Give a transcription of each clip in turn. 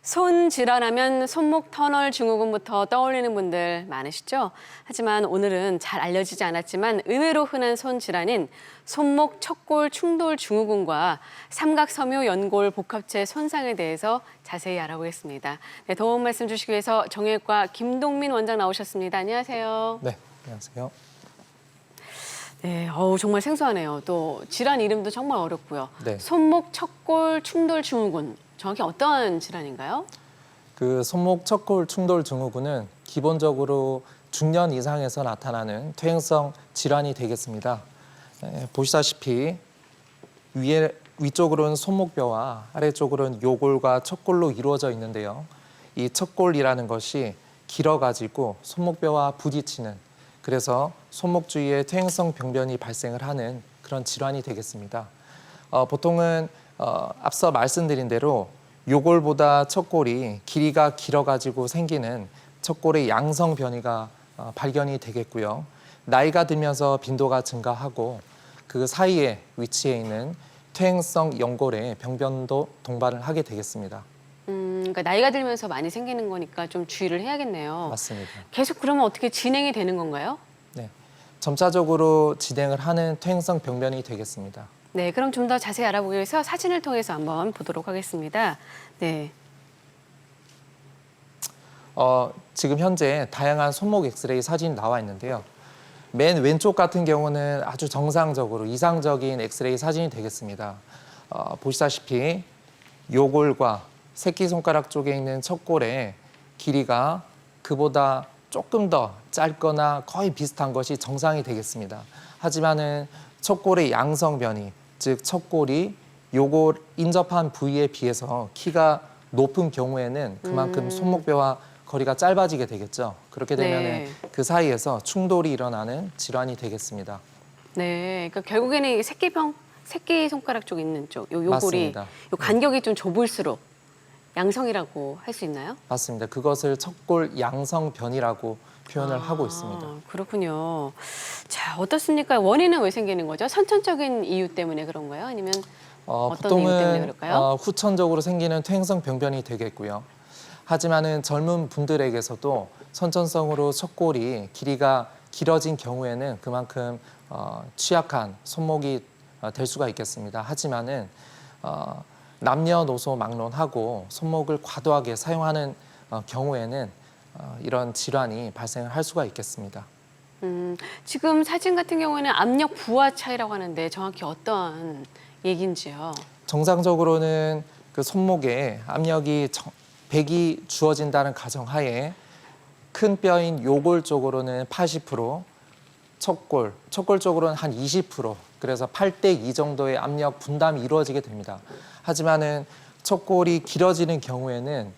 손 질환하면 손목 터널 증후군부터 떠올리는 분들 많으시죠? 하지만 오늘은 잘 알려지지 않았지만 의외로 흔한 손 질환인 손목 척골 충돌 증후군과 삼각섬유 연골 복합체 손상에 대해서 자세히 알아보겠습니다. 네, 도움 말씀 주시기 위해서 정형외과 김동민 원장 나오셨습니다. 안녕하세요. 네, 안녕하세요. 네, 정말 생소하네요. 또 질환 이름도 정말 어렵고요. 네. 손목 척골 충돌 증후군. 정확히 어떤 질환인가요? 그 손목 척골 충돌 증후군은 기본적으로 중년 이상에서 나타나는 퇴행성 질환이 되겠습니다. 보시다시피 위쪽으로는 손목뼈와 아래쪽으로는 요골과 척골로 이루어져 있는데요. 이 척골이라는 것이 길어가지고 손목뼈와 부딪히는, 그래서 손목 주위에 퇴행성 병변이 발생을 하는 그런 질환이 되겠습니다. 보통은 앞서 말씀드린 대로 요골보다 척골이 길이가 길어가지고 생기는 척골의 양성 변이가 발견이 되겠고요. 나이가 들면서 빈도가 증가하고 그 사이에 위치해 있는 퇴행성 연골의 병변도 동반을 하게 되겠습니다. 그러니까 나이가 들면서 많이 생기는 거니까 좀 주의를 해야겠네요. 맞습니다. 계속 그러면 어떻게 진행이 되는 건가요? 네, 점차적으로 진행을 하는 퇴행성 병변이 되겠습니다. 네, 그럼 좀 더 자세히 알아보기 위해서 사진을 통해서 한번 보도록 하겠습니다. 네. 지금 현재 다양한 손목 엑스레이 사진이 나와 있는데요. 맨 왼쪽 같은 경우는 아주 정상적으로 이상적인 엑스레이 사진이 되겠습니다. 보시다시피 요골과 새끼손가락 쪽에 있는 척골의 길이가 그보다 조금 더 짧거나 거의 비슷한 것이 정상이 되겠습니다. 하지만은 척골의 양성 변이, 즉 척골이 요골 인접한 부위에 비해서 키가 높은 경우에는 그만큼 손목뼈와 거리가 짧아지게 되겠죠. 그렇게 되면 네. 그 사이에서 충돌이 일어나는 질환이 되겠습니다. 네, 그러니까 결국에는 이 새끼 손가락 쪽에 있는 쪽, 요 요골이 맞습니다. 요 간격이 좀 좁을수록 양성이라고 할 수 있나요? 맞습니다. 그것을 척골 양성 변이라고 표현을 하고 있습니다. 그렇군요. 자, 어떻습니까? 원인은 왜 생기는 거죠? 선천적인 이유 때문에 그런가요? 아니면 어떤 이유 때문에 보통은 그럴까요? 후천적으로 생기는 퇴행성 병변이 되겠고요. 하지만은 젊은 분들에게서도 선천성으로 척골이 길이가 길어진 경우에는 그만큼 취약한 손목이 될 수가 있겠습니다. 하지만은 남녀노소 막론하고 손목을 과도하게 사용하는 경우에는 이런 질환이 발생을 할 수가 있겠습니다. 지금 사진 같은 경우에는 압력 부하 차이라고 하는데 정확히 어떤 얘기인지요? 정상적으로는 그 손목에 압력이 100이 주어진다는 가정하에 큰 뼈인 요골 쪽으로는 80%, 척골 쪽으로는 한 20%, 그래서 8대2 정도의 압력 분담이 이루어지게 됩니다. 하지만은 척골이 길어지는 경우에는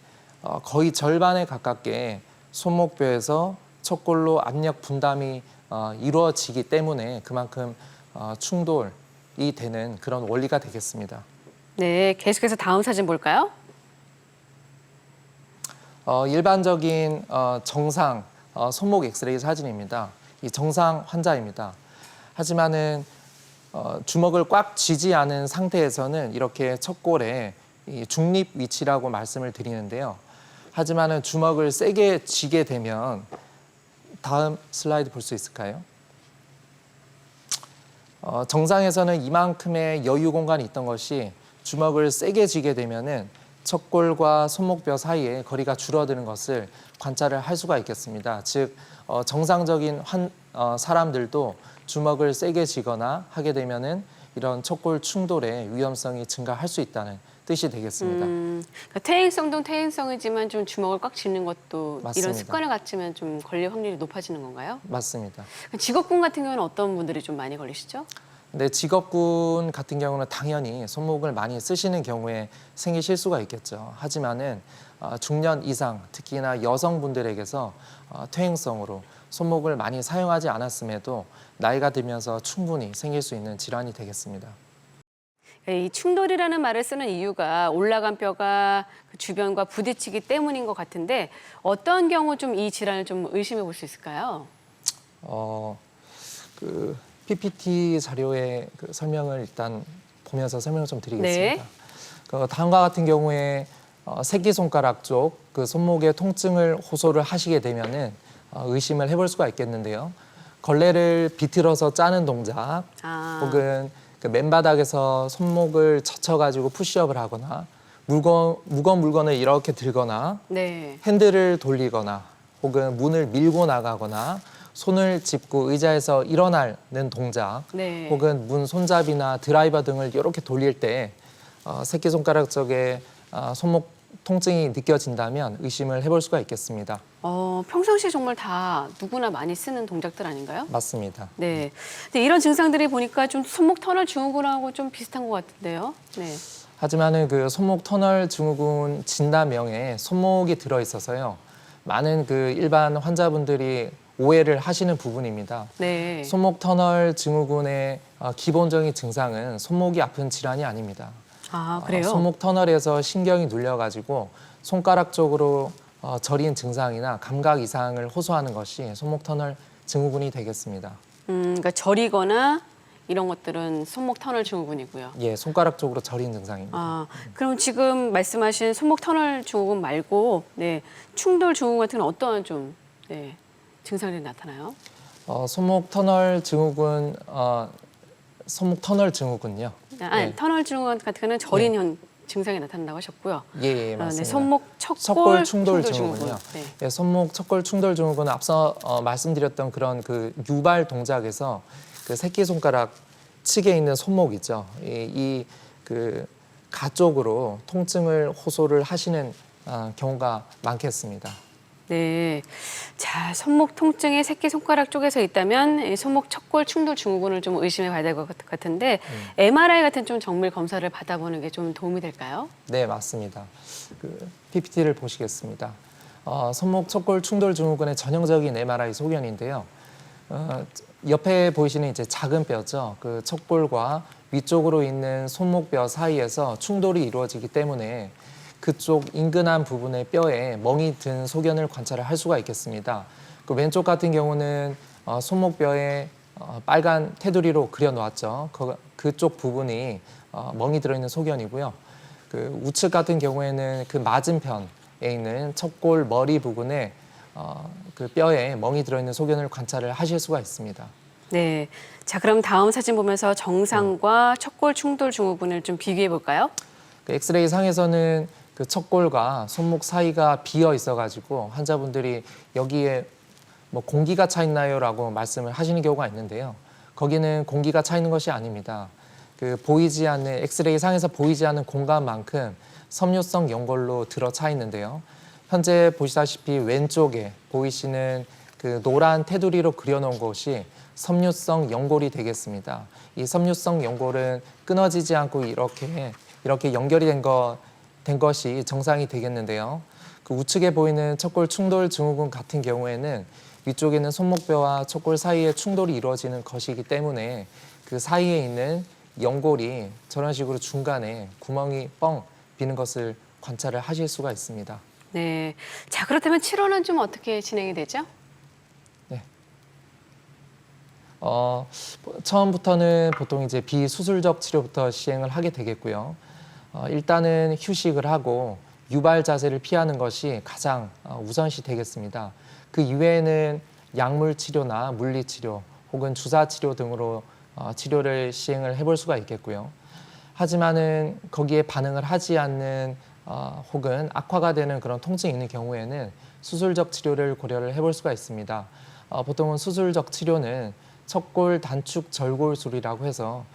거의 절반에 가깝게 손목뼈에서 척골로 압력 분담이 이루어지기 때문에 그만큼 충돌이 되는 그런 원리가 되겠습니다. 네, 계속해서 다음 사진 볼까요? 일반적인 정상 손목 엑스레이 사진입니다. 이 정상 환자입니다. 하지만은 주먹을 꽉 쥐지 않은 상태에서는 이렇게 척골의 이 중립 위치라고 말씀을 드리는데요. 하지만은 주먹을 세게 쥐게 되면 다음 슬라이드 볼 수 있을까요? 정상에서는 이만큼의 여유 공간이 있던 것이 주먹을 세게 쥐게 되면은 척골과 손목뼈 사이에 거리가 줄어드는 것을 관찰을 할 수가 있겠습니다. 즉 정상적인 사람들도 주먹을 세게 쥐거나 하게 되면은 이런 척골 충돌의 위험성이 증가할 수 있다는 뜻이 되겠습니다. 그러니까 퇴행성도 퇴행성이지만 좀 주먹을 꽉 쥐는 것도 맞습니다. 이런 습관을 갖추면 좀 걸릴 확률이 높아지는 건가요? 맞습니다. 직업군 같은 경우는 어떤 분들이 좀 많이 걸리시죠? 근데 직업군 같은 경우는 당연히 손목을 많이 쓰시는 경우에 생기실 수가 있겠죠. 하지만은 중년 이상, 특히나 여성분들에게서 퇴행성으로 손목을 많이 사용하지 않았음에도 나이가 들면서 충분히 생길 수 있는 질환이 되겠습니다. 이 충돌이라는 말을 쓰는 이유가 올라간 뼈가 그 주변과 부딪히기 때문인 것 같은데 어떤 경우 좀 이 질환을 좀 의심해 볼 수 있을까요? 그 PPT 자료의 설명을 일단 보면서 설명을 좀 드리겠습니다. 네. 다음과 같은 경우에 새끼손가락 쪽 그 손목의 통증을 호소를 하시게 되면은 의심을 해볼 수가 있겠는데요. 걸레를 비틀어서 짜는 동작 혹은 그 맨바닥에서 손목을 젖혀가지고 푸시업을 하거나 무거운 물건을 이렇게 들거나 네. 핸들을 돌리거나 혹은 문을 밀고 나가거나 손을 짚고 의자에서 일어나는 동작 네. 혹은 문 손잡이나 드라이버 등을 이렇게 돌릴 때 새끼손가락 쪽에 손목 통증이 느껴진다면 의심을 해볼 수가 있겠습니다. 평상시에 정말 다 누구나 많이 쓰는 동작들 아닌가요? 맞습니다. 네. 근데 이런 증상들이 보니까 좀 손목 터널 증후군하고 좀 비슷한 것 같은데요. 네. 하지만은 그 손목 터널 증후군 진단명에 손목이 들어 있어서요. 많은 그 일반 환자분들이 오해를 하시는 부분입니다. 네. 손목 터널 증후군의 기본적인 증상은 손목이 아픈 질환이 아닙니다. 그래요? 손목 터널에서 신경이 눌려가지고 손가락 쪽으로 저린 증상이나 감각 이상을 호소하는 것이 손목 터널 증후군이 되겠습니다. 그러니까 저리거나 이런 것들은 손목 터널 증후군이고요. 예, 손가락 쪽으로 저린 증상입니다. 그럼 지금 말씀하신 손목 터널 증후군 말고 네, 충돌 증후군 같은 건 어떤 좀 네, 증상들이 나타나요? 손목 터널 증후군, 손목 터널 증후군요. 네. 터널 증후군 같은 거는 저린 증상이 나타난다고 하셨고요. 예, 맞습니다. 네, 손목 척골 척골 충돌 증후군. 증후군요. 네. 예, 손목 척골 충돌 증후군은 앞서 말씀드렸던 그런 그 유발 동작에서 그 새끼손가락 측에 있는 손목이죠. 이 그 가쪽으로 통증을 호소를 하시는 경우가 많겠습니다. 네. 자, 손목 통증이 새끼손가락 쪽에서 있다면 이 손목 척골 충돌 증후군을 좀 의심해 봐야 될 것 같은데 MRI 같은 좀 정밀 검사를 받아보는 게 좀 도움이 될까요? 네, 맞습니다. 그 PPT를 보시겠습니다. 손목 척골 충돌 증후군의 전형적인 MRI 소견인데요. 옆에 보이시는 이제 작은 뼈죠. 그 척골과 위쪽으로 있는 손목뼈 사이에서 충돌이 이루어지기 때문에 그쪽 인근한 부분의 뼈에 멍이 든 소견을 관찰을 할 수가 있겠습니다. 그 왼쪽 같은 경우는 손목뼈에 빨간 테두리로 그려놓았죠. 그쪽 부분이 멍이 들어있는 소견이고요. 그 우측 같은 경우에는 그 맞은편에 있는 척골 머리 부분에 그 뼈에 멍이 들어있는 소견을 관찰을 하실 수가 있습니다. 네. 자, 그럼 다음 사진 보면서 정상과 척골 충돌 증후군을 좀 비교해 볼까요? 그 엑스레이 상에서는 그 척골과 손목 사이가 비어 있어가지고 환자분들이 여기에 뭐 공기가 차 있나요라고 말씀을 하시는 경우가 있는데요. 거기는 공기가 차 있는 것이 아닙니다. 그 보이지 않는 엑스레이 상에서 보이지 않는 공간만큼 섬유성 연골로 들어차 있는데요. 현재 보시다시피 왼쪽에 보이시는 그 노란 테두리로 그려놓은 것이 섬유성 연골이 되겠습니다. 이 섬유성 연골은 끊어지지 않고 이렇게 연결이 된 것이 정상이 되겠는데요. 그 우측에 보이는 척골 충돌 증후군 같은 경우에는 위쪽에는 손목뼈와 척골 사이에 충돌이 이루어지는 것이기 때문에 그 사이에 있는 연골이 저런 식으로 중간에 구멍이 뻥 비는 것을 관찰을 하실 수가 있습니다. 네. 자, 그렇다면 치료는 좀 어떻게 진행이 되죠? 네. 처음부터는 보통 이제 비수술적 치료부터 시행을 하게 되겠고요. 일단은 휴식을 하고 유발 자세를 피하는 것이 가장 우선시 되겠습니다. 그 이외에는 약물 치료나 물리 치료 혹은 주사 치료 등으로 치료를 시행을 해볼 수가 있겠고요. 하지만은 거기에 반응을 하지 않는 혹은 악화가 되는 그런 통증이 있는 경우에는 수술적 치료를 고려를 해볼 수가 있습니다. 보통은 수술적 치료는 척골 단축 절골술이라고 해서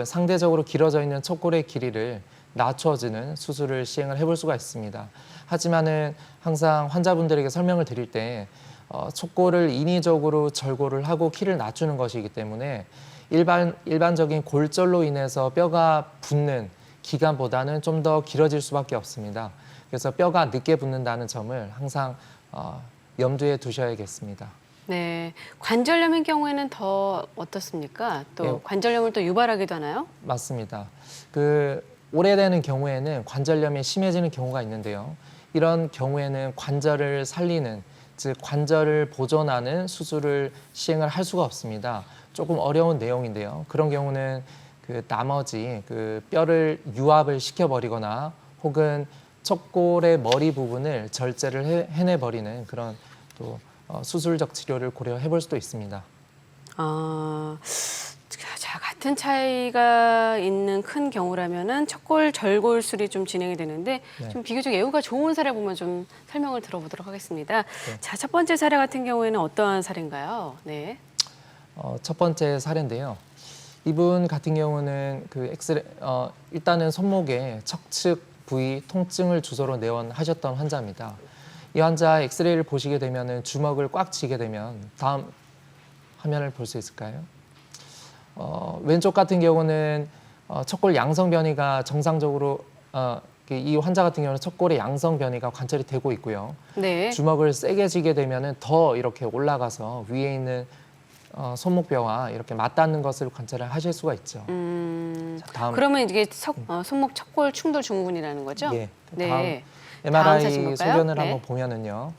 상대적으로 길어져 있는 척골의 길이를 낮춰주는 수술을 시행을 해볼 수가 있습니다. 하지만은 항상 환자분들에게 설명을 드릴 때 척골을 인위적으로 절골을 하고 키를 낮추는 것이기 때문에 일반적인 골절로 인해서 뼈가 붙는 기간보다는 좀 더 길어질 수밖에 없습니다. 그래서 뼈가 늦게 붙는다는 점을 항상 염두에 두셔야겠습니다. 네. 관절염인 경우에는 더 어떻습니까? 또 네. 관절염을 또 유발하기도 하나요? 맞습니다. 그 오래되는 경우에는 관절염이 심해지는 경우가 있는데요. 이런 경우에는 관절을 살리는, 즉 관절을 보존하는 수술을 시행을 할 수가 없습니다. 조금 어려운 내용인데요. 그런 경우는 그 나머지 그 뼈를 유압을 시켜버리거나 혹은 척골의 머리 부분을 절제를 해내버리는 그런 또 수술적 치료를 고려해 볼 수도 있습니다. 아, 자, 같은 차이가 있는 큰 경우라면은 척골 절골술이 좀 진행이 되는데 네. 좀 비교적 예후가 좋은 사례 보면 좀 설명을 들어보도록 하겠습니다. 네. 자, 첫 번째 사례 같은 경우에는 어떠한 사례인가요? 네. 첫 번째 사례인데요. 이분 같은 경우는 일단은 손목에 척측 부위 통증을 주소로 내원하셨던 환자입니다. 이 환자 엑스레이를 보시게 되면은 주먹을 꽉 쥐게 되면 다음 화면을 볼 수 있을까요? 왼쪽 같은 경우는 척골 양성 변이가 정상적으로 이 환자 같은 경우는 척골의 양성 변이가 관찰이 되고 있고요. 네. 주먹을 세게 쥐게 되면은 더 이렇게 올라가서 위에 있는 손목뼈와 이렇게 맞닿는 것을 관찰을 하실 수가 있죠. 자, 다음. 그러면 이게 손목 척골 충돌 증후군이라는 거죠? 예. 네. 다음 다음 사진 MRI 볼까요? 소견을 네. 한번 보면은요.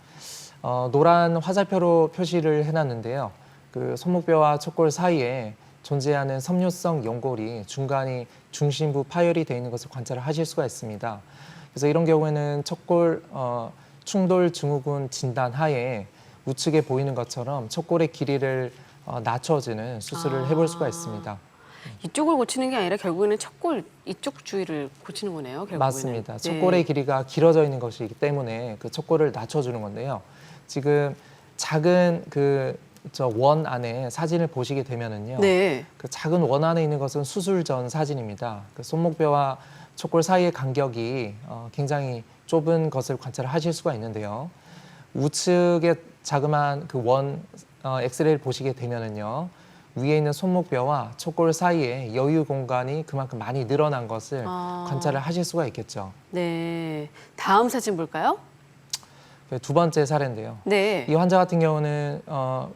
노란 화살표로 표시를 해놨는데요. 그 손목뼈와 척골 사이에 존재하는 섬유성 연골이 중간이 중심부 파열이 되어 있는 것을 관찰을 하실 수가 있습니다. 그래서 이런 경우에는 척골 충돌 증후군 진단 하에 우측에 보이는 것처럼 척골의 길이를 낮춰주는 수술을 해볼 수가 있습니다. 이쪽을 고치는 게 아니라 결국에는 척골 이쪽 주위를 고치는 거네요. 결국에는. 맞습니다. 네. 척골의 길이가 길어져 있는 것이기 때문에 그 척골을 낮춰주는 건데요. 지금 작은 저 원 안에 사진을 보시게 되면은요. 네. 그 작은 원 안에 있는 것은 수술 전 사진입니다. 그 손목뼈와 척골 사이의 간격이 굉장히 좁은 것을 관찰하실 수가 있는데요. 우측에 자그마한 그 원 엑스레이를 보시게 되면은요. 위에 있는 손목뼈와 척골 사이에 여유 공간이 그만큼 많이 늘어난 것을 관찰을 하실 수가 있겠죠. 네. 다음 사진 볼까요? 두 번째 사례인데요. 네. 이 환자 같은 경우는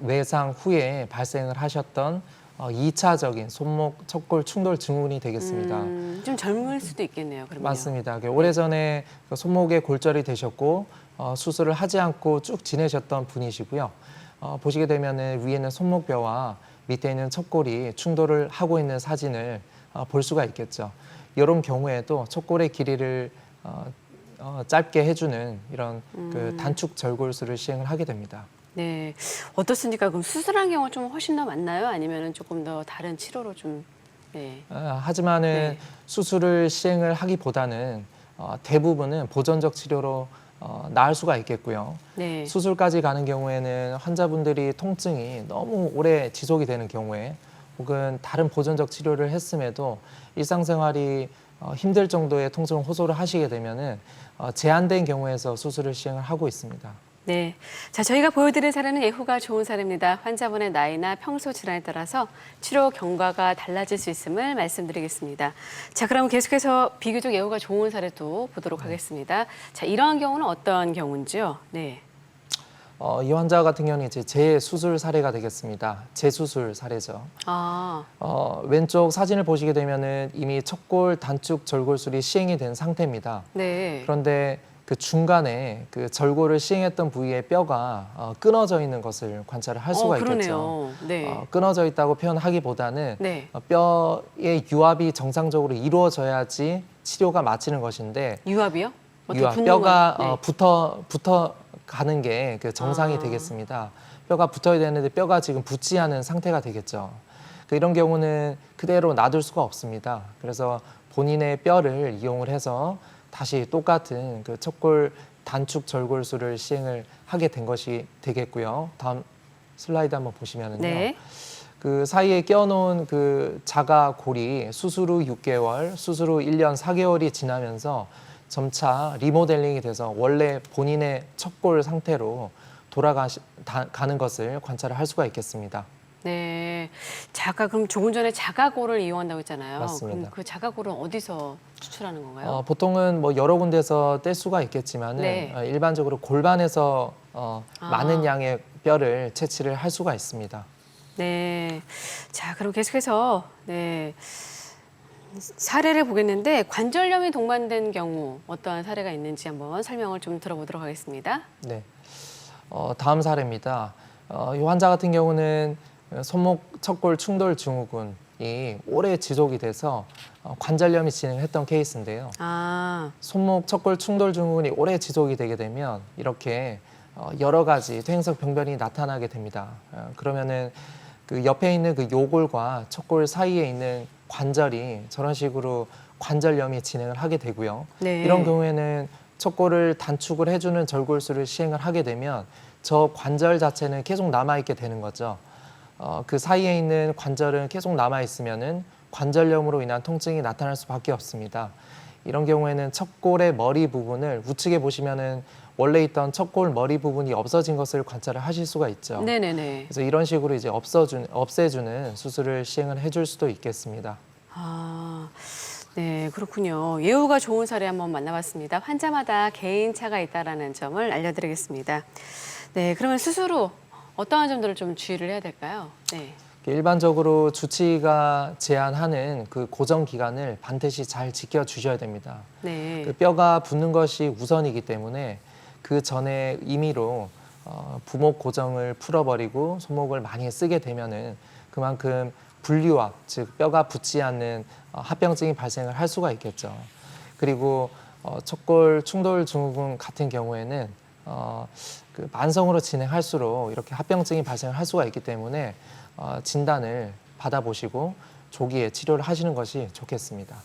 외상 후에 발생을 하셨던 2차적인 손목 척골 충돌 증후군이 되겠습니다. 좀 젊을 수도 있겠네요. 그러면. 맞습니다. 오래전에 손목에 골절이 되셨고 수술을 하지 않고 쭉 지내셨던 분이시고요. 보시게 되면 위에는 손목뼈와 밑에 있는 척골이 충돌을 하고 있는 사진을 볼 수가 있겠죠. 이런 경우에도 척골의 길이를 짧게 해주는 이런 그 단축 절골술을 시행을 하게 됩니다. 네. 어떻습니까? 그럼 수술한 경우 좀 훨씬 더 많나요? 아니면 조금 더 다른 치료로 좀. 네. 하지만은 네. 수술을 시행을 하기보다는 대부분은 보존적 치료로 나을 수가 있겠고요. 네. 수술까지 가는 경우에는 환자분들이 통증이 너무 오래 지속이 되는 경우에 혹은 다른 보존적 치료를 했음에도 일상생활이 힘들 정도의 통증을 호소를 하시게 되면은 제한된 경우에서 수술을 시행을 하고 있습니다. 네. 자, 저희가 보여드린 사례는 예후가 좋은 사례입니다. 환자분의 나이나 평소 질환에 따라서 치료 경과가 달라질 수 있음을 말씀드리겠습니다. 자, 그럼 계속해서 비교적 예후가 좋은 사례도 보도록 하겠습니다. 자, 이러한 경우는 어떤 경우인지요? 네. 이 환자 같은 경우는 이제 재수술 사례가 되겠습니다. 재수술 사례죠. 왼쪽 사진을 보시게 되면은 이미 척골 단축 절골술이 시행이 된 상태입니다. 네. 그런데 그 중간에 그 절골을 시행했던 부위의 뼈가 끊어져 있는 것을 관찰을 할 수가 있겠죠. 그러네요. 네. 끊어져 있다고 표현하기보다는 네. 뼈의 유압이 정상적으로 이루어져야지 치료가 마치는 것인데 유압이요? 어떻게 유압, 붙는 뼈가 건- 네. 붙어 가는 게 그 정상이 되겠습니다. 뼈가 붙어야 되는데 뼈가 지금 붙지 않은 상태가 되겠죠. 이런 경우는 그대로 놔둘 수가 없습니다. 그래서 본인의 뼈를 이용을 해서 다시 똑같은 그 척골 단축 절골술을 시행을 하게 된 것이 되겠고요. 다음 슬라이드 한번 보시면은요. 네. 그 사이에 껴놓은 그 자가골이 수술 후 6개월, 수술 후 1년 4개월이 지나면서 점차 리모델링이 돼서 원래 본인의 척골 상태로 돌아가는 것을 관찰을 할 수가 있겠습니다. 네. 그럼 조금 전에 자가골을 이용한다고 했잖아요. 맞습니다. 그럼 그 자가골은 어디서 추출하는 건가요? 보통은 뭐 여러 군데서 뗄 수가 있겠지만은 네. 일반적으로 골반에서 많은 양의 뼈를 채취를 할 수가 있습니다. 네. 자, 그럼 계속해서 사례를 보겠는데 관절염이 동반된 경우 어떠한 사례가 있는지 한번 설명을 좀 들어보도록 하겠습니다. 네. 다음 사례입니다. 이 환자 같은 경우는 손목 척골 충돌 증후군 오래 지속이 돼서 관절염이 진행했던 케이스인데요. 아, 손목 척골 충돌 증후군이 오래 지속이 되게 되면 이렇게 여러 가지 퇴행성 병변이 나타나게 됩니다. 그러면은 그 옆에 있는 그 요골과 척골 사이에 있는 관절이 저런 식으로 관절염이 진행을 하게 되고요. 네. 이런 경우에는 척골을 단축을 해주는 절골술을 시행을 하게 되면 저 관절 자체는 계속 남아있게 되는 거죠. 그 사이에 있는 관절은 계속 남아있으면은 관절염으로 인한 통증이 나타날 수밖에 없습니다. 이런 경우에는 척골의 머리 부분을 우측에 보시면은 원래 있던 척골 머리 부분이 없어진 것을 관찰을 하실 수가 있죠. 네네네. 그래서 이런 식으로 이제 없애주는 수술을 시행을 해줄 수도 있겠습니다. 아, 네, 그렇군요. 예후가 좋은 사례 한번 만나봤습니다. 환자마다 개인차가 있다라는 점을 알려드리겠습니다. 네, 그러면 수술 후 어떠한 점들을 좀 주의를 해야 될까요? 네. 일반적으로 주치의가 제한하는 그 고정 기간을 반드시 잘 지켜주셔야 됩니다. 네. 그 뼈가 붙는 것이 우선이기 때문에 그 전에 임의로 부목 고정을 풀어버리고 손목을 많이 쓰게 되면은 그만큼 분리와 즉 뼈가 붙지 않는 합병증이 발생을 할 수가 있겠죠. 그리고 척골 충돌 증후군 같은 경우에는 그 만성으로 진행할수록 이렇게 합병증이 발생을 할 수가 있기 때문에 진단을 받아보시고 조기에 치료를 하시는 것이 좋겠습니다.